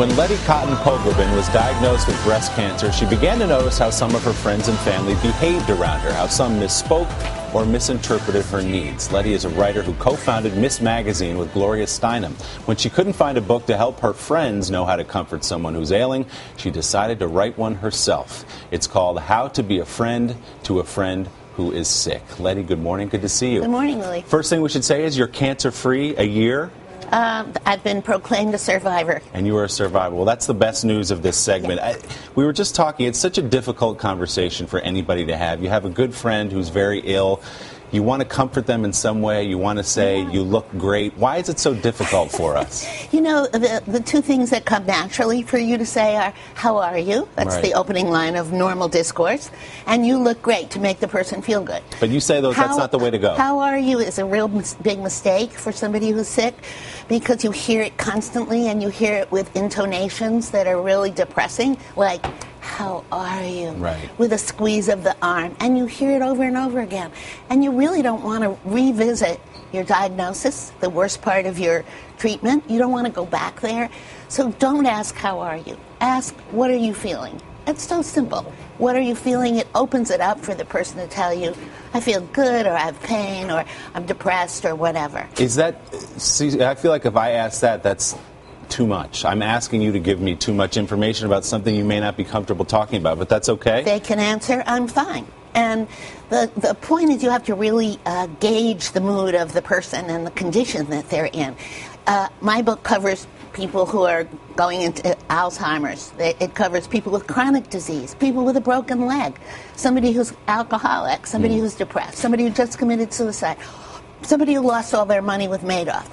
When Letty Cotton Pogrebin was diagnosed with breast cancer, she began to notice how some of her friends and family behaved around her, how some misspoke or misinterpreted her needs. Letty is a writer who co-founded Miss Magazine with Gloria Steinem. When she couldn't find a book to help her friends know how to comfort someone who's ailing, she decided to write one herself. It's called How to Be a Friend to a Friend Who Is Sick. Letty, good morning. Good to see you. Good morning, Lily. First thing we should say is you're cancer-free a year. I've been proclaimed a survivor. And you are a survivor. Well, that's the best news of this segment. Yeah. We were just talking. It's such a difficult conversation for anybody to have. You have a good friend who's very ill. You want to comfort them in some way. You want to say, you look great. Why is it so difficult for us? You know, the two things that come naturally for you to say are, how are you? That's Right. the opening line of normal discourse. And you look great to make the person feel good. But you say those, that's not the way to go. How are you is a real big mistake for somebody who's sick, because you hear it constantly and you hear it with intonations that are really depressing, like, how are you? Right. With a squeeze of the arm. And you hear it over and over again. And you really don't want to revisit your diagnosis, the worst part of your treatment. You don't want to go back there. So don't ask, how are you? Ask, what are you feeling? It's so simple. What are you feeling? It opens it up for the person to tell you, I feel good, or I have pain, or I'm depressed, or whatever. Is that, see, I feel like if I ask that, that's too much. I'm asking you to give me too much information about something you may not be comfortable talking about, but that's okay? They can answer, I'm fine. And the point is you have to really gauge the mood of the person and the condition that they're in. My book covers people who are going into Alzheimer's. It covers people with chronic disease, people with a broken leg, somebody who's alcoholic, somebody who's depressed, somebody who just committed suicide, somebody who lost all their money with Madoff.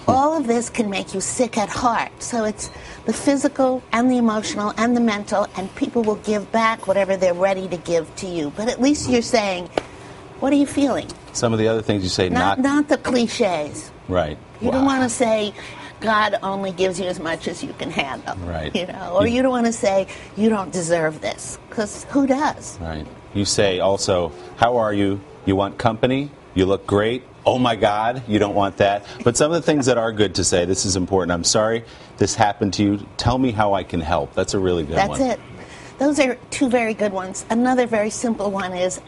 All of this can make you sick at heart. So it's the physical and the emotional and the mental, and people will give back whatever they're ready to give to you. But at least you're saying, what are you feeling? Some of the other things you say, not the cliches. Right. You don't want to say, God only gives you as much as you can handle. Right. You know, or you don't want to say, you don't deserve this, because who does? Right. You say also, how are you? You want company? You look great? Oh my God, you don't want that. But some of the things that are good to say, this is important. I'm sorry this happened to you. Tell me how I can help. That's a really good one. That's it. Those are two very good ones. Another very simple one is,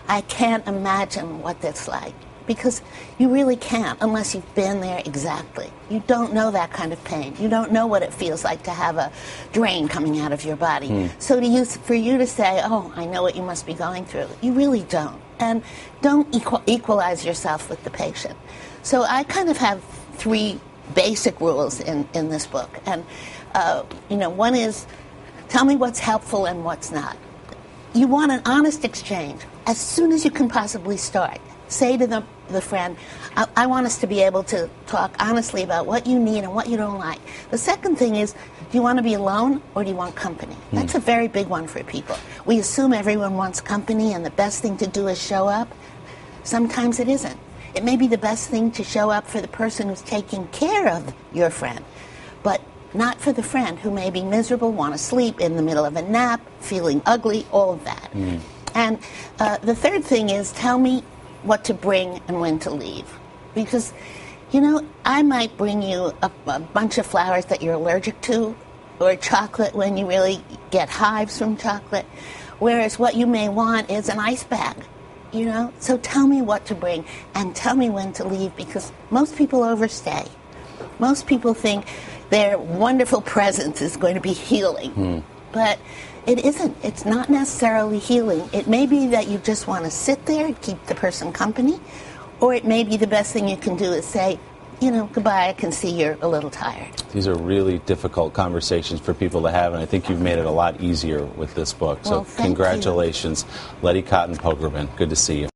I can't imagine what that's like. Because you really can't unless you've been there exactly. You don't know that kind of pain. You don't know what it feels like to have a drain coming out of your body. So for you to say, oh, I know what you must be going through, you really don't. And don't equalize yourself with the patient. So I kind of have three basic rules in this book. And, one is, tell me what's helpful and what's not. You want an honest exchange as soon as you can possibly start. Say to the friend, I want us to be able to talk honestly about what you need and what you don't like. The second thing is, do you want to be alone or do you want company? That's a very big one for people. We assume everyone wants company and the best thing to do is show up. Sometimes it isn't. It may be the best thing to show up for the person who's taking care of your friend, but not for the friend who may be miserable, want to sleep in the middle of a nap, feeling ugly, all of that. And the third thing is, tell me what to bring and when to leave. Because, I might bring you a bunch of flowers that you're allergic to, or chocolate when you really get hives from chocolate, whereas what you may want is an ice bag, So tell me what to bring and tell me when to leave, because most people overstay. Most people think their wonderful presence is going to be healing. But it isn't. It's not necessarily healing. It may be that you just want to sit there and keep the person company, or it may be the best thing you can do is say, goodbye, I can see you're a little tired. These are really difficult conversations for people to have, and I think you've made it a lot easier with this book. Well, so congratulations, Letty Cotton Pogrebin. Good to see you.